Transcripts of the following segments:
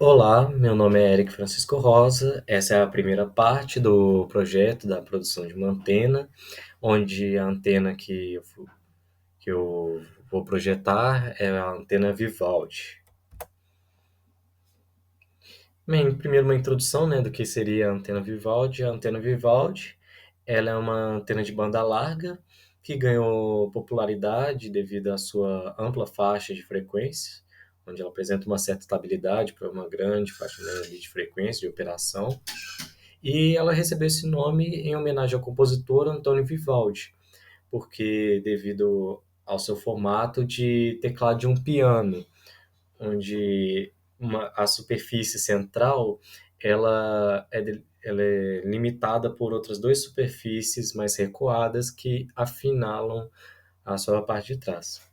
Olá, meu nome é Eric Francisco Rosa. Essa é a primeira parte do projeto da produção de uma antena, onde a antena que eu vou projetar é a antena Vivaldi. Bem, primeiro uma introdução, né, do que seria a antena Vivaldi. A antena Vivaldi, ela é uma antena de banda larga que ganhou popularidade devido à sua ampla faixa de frequência, onde ela apresenta uma certa estabilidade para uma grande faixa, né, de frequência de operação. E ela recebeu esse nome em homenagem ao compositor Antônio Vivaldi, porque devido ao seu formato de teclado de um piano, onde a superfície central ela é limitada por outras duas superfícies mais recuadas que afinalam a sua parte de trás.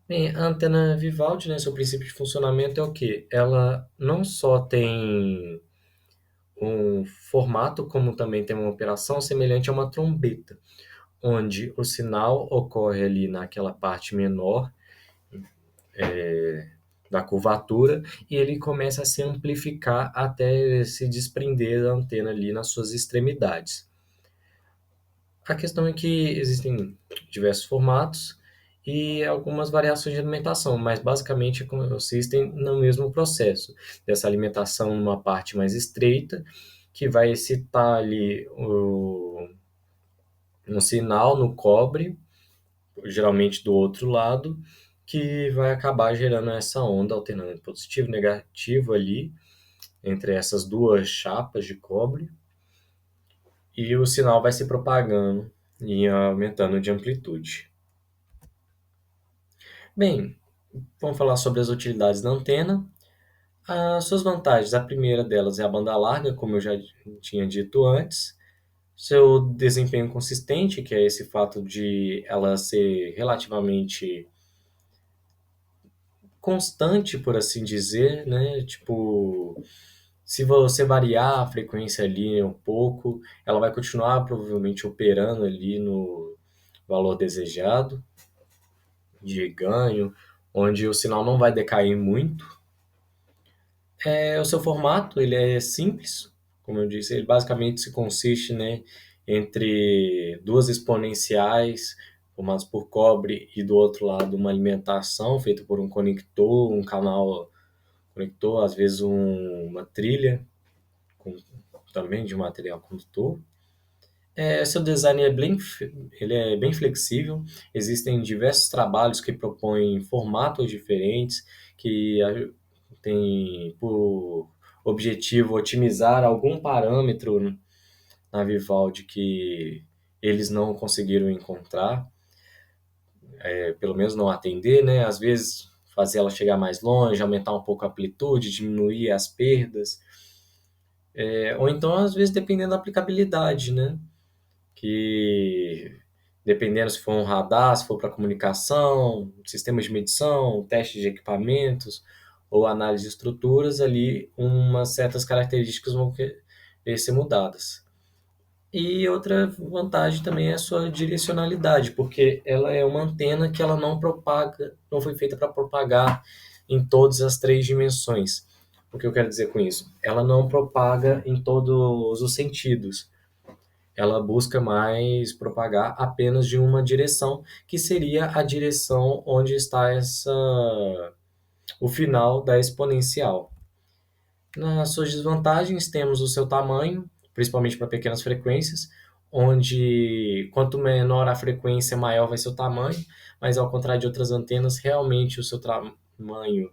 Bem, a antena Vivaldi, né, seu princípio de funcionamento é o quê? Ela não só tem um formato, como também tem uma operação semelhante a uma trombeta, onde o sinal ocorre ali naquela parte menor da curvatura e ele começa a se amplificar até se desprender da antena ali nas suas extremidades. A questão é que existem diversos formatos e algumas variações de alimentação, mas basicamente consistem no mesmo processo, dessa alimentação numa parte mais estreita, que vai excitar ali um sinal no cobre, geralmente do outro lado, que vai acabar gerando essa onda alternando positivo e negativo ali entre essas duas chapas de cobre, e o sinal vai se propagando e aumentando de amplitude. Bem, vamos falar sobre as utilidades da antena. As suas vantagens, a primeira delas é a banda larga, como eu já tinha dito antes. Seu desempenho consistente, que é esse fato de ela ser relativamente constante, por assim dizer, né? Tipo, se você variar a frequência ali um pouco, ela vai continuar provavelmente operando ali no valor desejado de ganho, onde o sinal não vai decair muito. O seu formato, ele é simples, como eu disse, ele basicamente se consiste, né, entre duas exponenciais formadas por cobre e do outro lado uma alimentação feita por um conector, um canal conector, às vezes uma trilha com, também de material condutor. Seu design ele é bem flexível, existem diversos trabalhos que propõem formatos diferentes, que têm por objetivo otimizar algum parâmetro na Vivaldi que eles não conseguiram encontrar, pelo menos não atender, né? Às vezes fazer ela chegar mais longe, aumentar um pouco a amplitude, diminuir as perdas, ou então às vezes dependendo da aplicabilidade, né? Que dependendo se for um radar, se for para comunicação, sistemas de medição, teste de equipamentos ou análise de estruturas, ali umas certas características vão querer ser mudadas. E outra vantagem também é a sua direcionalidade, porque ela é uma antena que ela não propaga, não foi feita para propagar em todas as três dimensões. O que eu quero dizer com isso? Ela não propaga em todos os sentidos. Ela busca mais propagar apenas de uma direção, que seria a direção onde está o final da exponencial. Nas suas desvantagens, temos o seu tamanho, principalmente para pequenas frequências, onde quanto menor a frequência, maior vai ser o tamanho, mas ao contrário de outras antenas, realmente o seu tamanho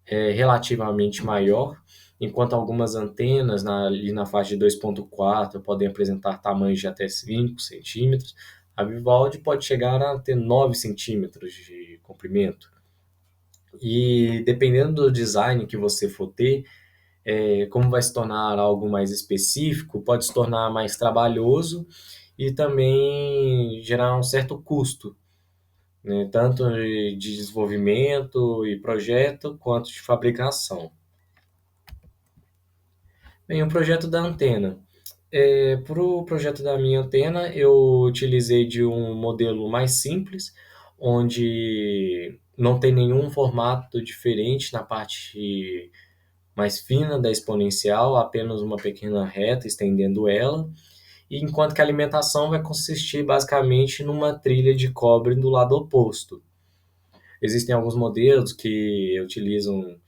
é relativamente maior, enquanto algumas antenas ali na faixa de 2.4 podem apresentar tamanhos de até 5 centímetros, a Vivaldi pode chegar a ter 9 centímetros de comprimento. E dependendo do design que você for ter, como vai se tornar algo mais específico, pode se tornar mais trabalhoso e também gerar um certo custo, né, tanto de desenvolvimento e projeto quanto de fabricação. Bem, o projeto da antena. Para o projeto da minha antena, eu utilizei de um modelo mais simples, onde não tem nenhum formato diferente na parte mais fina da exponencial, apenas uma pequena reta estendendo ela, e enquanto que a alimentação vai consistir basicamente numa trilha de cobre do lado oposto. Existem alguns modelos que utilizam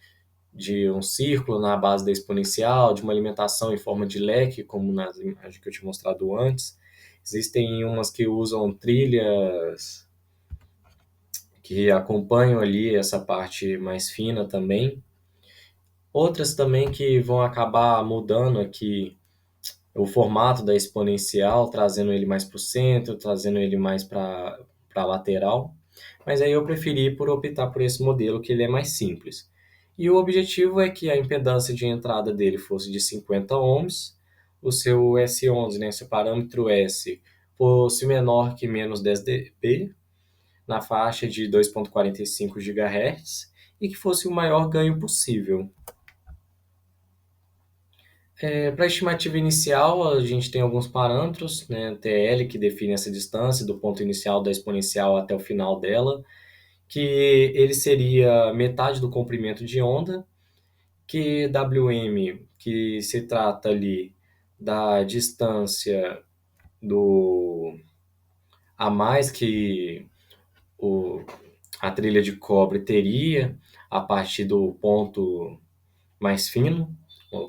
de um círculo na base da exponencial, de uma alimentação em forma de leque, como nas imagens que eu tinha mostrado antes. Existem umas que usam trilhas que acompanham ali essa parte mais fina também. Outras também que vão acabar mudando aqui o formato da exponencial, trazendo ele mais para o centro, trazendo ele mais para a lateral. Mas aí eu preferi por optar por esse modelo, que ele é mais simples. E o objetivo é que a impedância de entrada dele fosse de 50 ohms, o seu S11, né, seu parâmetro S, fosse menor que menos 10 dB, na faixa de 2,45 GHz, e que fosse o maior ganho possível. Para a estimativa inicial, a gente tem alguns parâmetros, né, TL, que define essa distância do ponto inicial da exponencial até o final dela, que ele seria metade do comprimento de onda, que WM, que se trata ali da distância do a mais que o, a trilha de cobre teria a partir do ponto mais fino,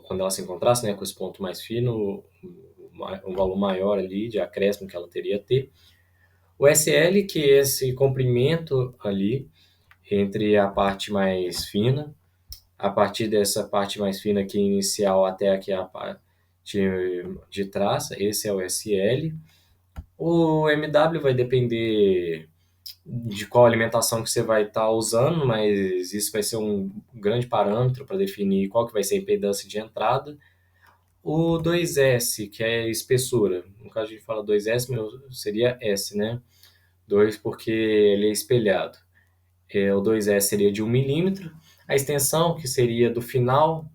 quando ela se encontrasse, né, com esse ponto mais fino, um valor maior ali de acréscimo que ela teria a ter. O SL, que é esse comprimento ali entre a parte mais fina, a partir dessa parte mais fina aqui inicial até aqui a parte de trás, esse é o SL. O MW vai depender de qual alimentação que você vai estar usando, mas isso vai ser um grande parâmetro para definir qual que vai ser a impedância de entrada. O 2S, que é espessura, no caso a gente fala 2S, mas seria S, né? 2 porque ele é espelhado. O 2S seria de 1 milímetro. A extensão, que seria do final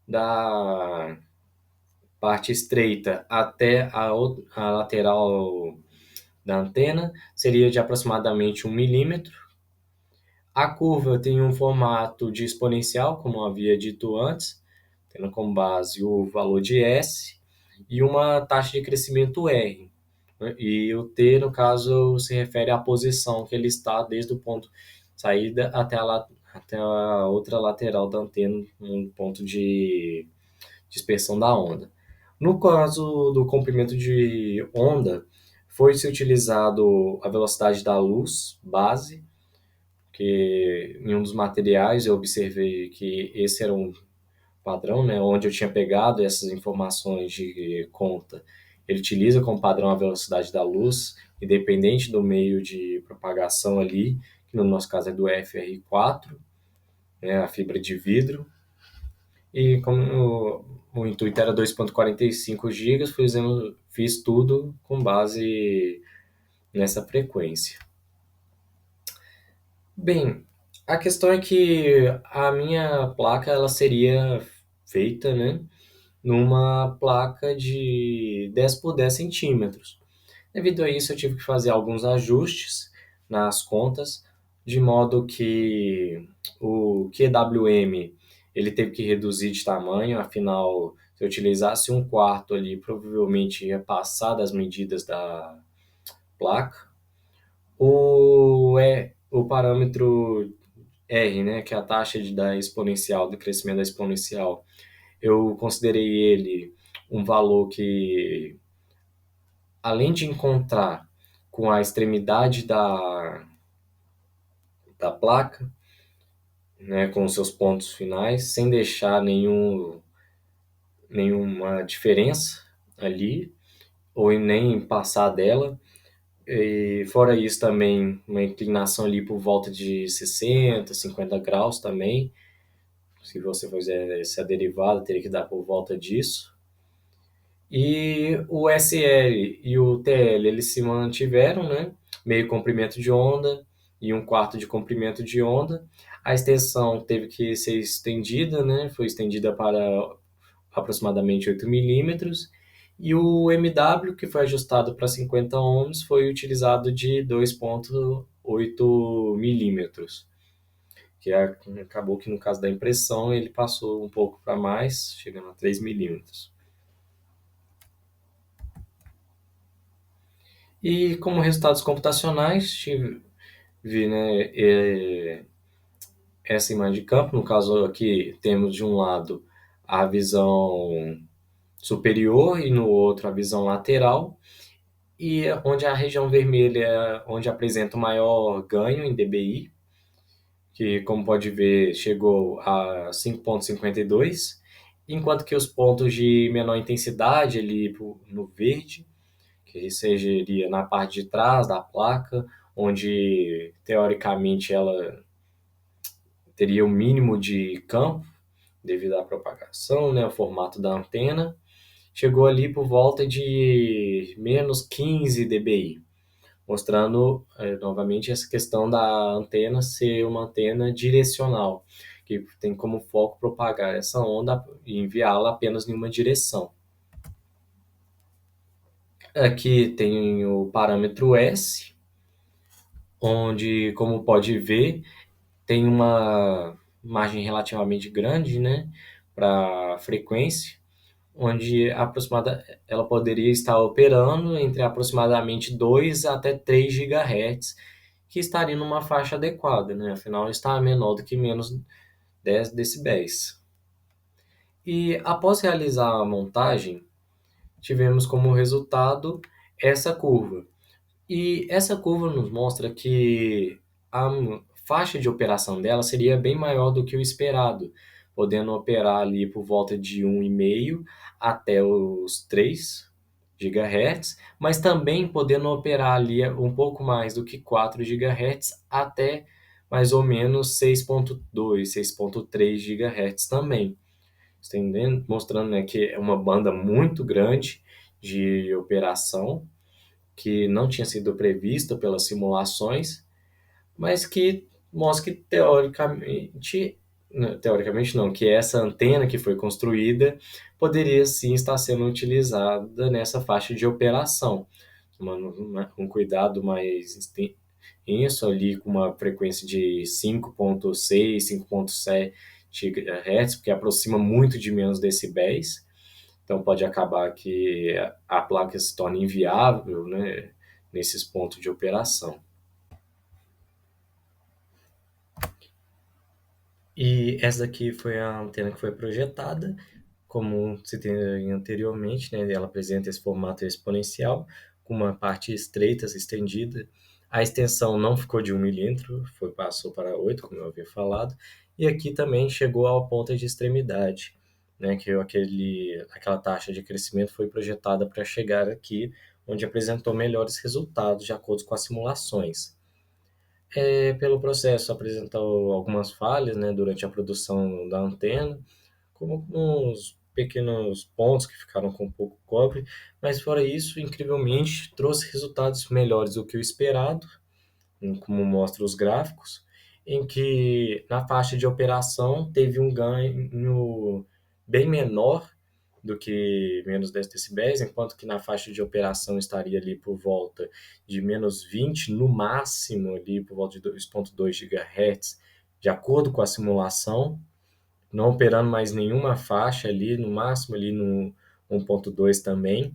da parte estreita até a lateral da antena, seria de aproximadamente 1 milímetro. A curva tem um formato de exponencial, como eu havia dito antes, tendo como base o valor de S e uma taxa de crescimento R. E o T, no caso, se refere à posição que ele está desde o ponto de saída até a outra lateral da antena, no ponto de dispersão da onda. No caso do comprimento de onda, foi-se utilizado a velocidade da luz base, que em um dos materiais eu observei que esse era um padrão, né, onde eu tinha pegado essas informações de conta. Ele utiliza como padrão a velocidade da luz, independente do meio de propagação ali, que no nosso caso é do FR4, né, a fibra de vidro. E como o intuito era 2,45 GB, fiz tudo com base nessa frequência. Bem, a questão é que a minha placa ela seria feita, né, numa placa de 10 por 10 centímetros. Devido a isso, eu tive que fazer alguns ajustes nas contas, de modo que o QWM ele teve que reduzir de tamanho, afinal, se eu utilizasse um quarto ali, provavelmente ia passar das medidas da placa. O parâmetro R, né, que é a taxa da exponencial, do crescimento da exponencial, eu considerei ele um valor que, além de encontrar com a extremidade da placa, né, com os seus pontos finais, sem deixar nenhuma diferença ali, ou nem passar dela. E fora isso também, uma inclinação ali por volta de 60, 50 graus também. Se você fizer essa derivada, teria que dar por volta disso. E o SL e o TL, eles se mantiveram, né? Meio comprimento de onda e um quarto de comprimento de onda. A extensão teve que ser estendida, né? Foi estendida para aproximadamente 8 milímetros. E o MW, que foi ajustado para 50 ohms, foi utilizado de 2,8 milímetros. que acabou que no caso da impressão ele passou um pouco para mais, chegando a 3 milímetros. E como resultados computacionais, tive, né, essa imagem de campo, no caso aqui temos de um lado a visão superior e no outro a visão lateral, e onde a região vermelha é onde apresenta o maior ganho em dBi, que como pode ver chegou a 5,52, enquanto que os pontos de menor intensidade ali no verde, que seria na parte de trás da placa, onde teoricamente ela teria o mínimo de campo devido à propagação, né, o formato da antena, chegou ali por volta de menos 15 dBi, mostrando novamente essa questão da antena ser uma antena direcional, que tem como foco propagar essa onda e enviá-la apenas em uma direção. Aqui tem o parâmetro S, onde, como pode ver, tem uma margem relativamente grande, né, para frequência, onde ela poderia estar operando entre aproximadamente 2 até 3 GHz, que estaria numa faixa adequada, né? Afinal, está menor do que menos 10 decibéis. E após realizar a montagem, tivemos como resultado essa curva. E essa curva nos mostra que a faixa de operação dela seria bem maior do que o esperado, podendo operar ali por volta de 1,5 até os 3 GHz, mas também podendo operar ali um pouco mais do que 4 GHz até mais ou menos 6,2, 6,3 GHz também. Estendendo, mostrando, né, que é uma banda muito grande de operação que não tinha sido prevista pelas simulações, mas que mostra que teoricamente não, que essa antena que foi construída poderia sim estar sendo utilizada nessa faixa de operação, um cuidado mais intenso ali com uma frequência de 5,6, 5,7 GHz, porque aproxima muito de menos decibéis. Então pode acabar que a placa se torne inviável, né, nesses pontos de operação. E essa daqui foi a antena que foi projetada, como se tem anteriormente, né, ela apresenta esse formato exponencial, com uma parte estreita, estendida. A extensão não ficou de 1 milímetro, passou para 8, como eu havia falado, e aqui também chegou ao ponto de extremidade, né, que aquela taxa de crescimento foi projetada para chegar aqui, onde apresentou melhores resultados de acordo com as simulações. Pelo processo apresentou algumas falhas, né, durante a produção da antena, como alguns pequenos pontos que ficaram com pouco cobre, mas fora isso, incrivelmente, trouxe resultados melhores do que o esperado, como mostram os gráficos, em que na faixa de operação teve um ganho bem menor do que menos 10 decibéis, enquanto que na faixa de operação estaria ali por volta de menos 20, no máximo ali por volta de 2,2 GHz, de acordo com a simulação, não operando mais nenhuma faixa ali, no máximo ali no 1,2 também.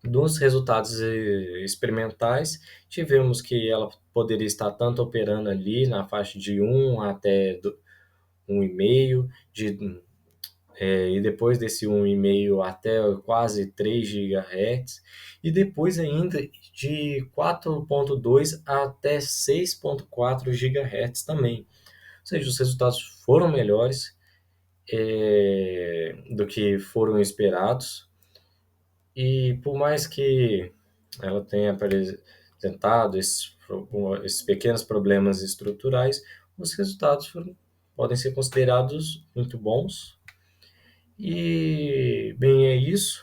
Dos resultados experimentais, tivemos que ela poderia estar tanto operando ali na faixa de 1 até 1,5, e depois desse 1,5 até quase 3 GHz, e depois ainda de 4,2 até 6,4 GHz também. Ou seja, os resultados foram melhores do que foram esperados, e por mais que ela tenha apresentado esses pequenos problemas estruturais, os resultados podem ser considerados muito bons. E, bem, é isso.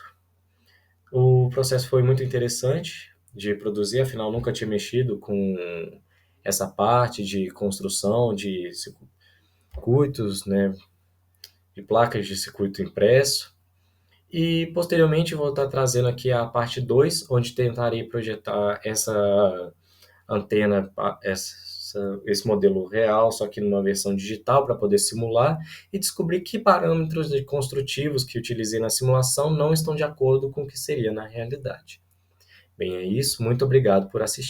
O processo foi muito interessante de produzir, afinal, nunca tinha mexido com essa parte de construção de circuitos, né, de placas de circuito impresso. E posteriormente vou estar trazendo aqui a parte 2, onde tentarei projetar essa antena, essa esse modelo real, só que numa versão digital para poder simular e descobrir que parâmetros construtivos que utilizei na simulação não estão de acordo com o que seria na realidade. Bem, é isso. Muito obrigado por assistir.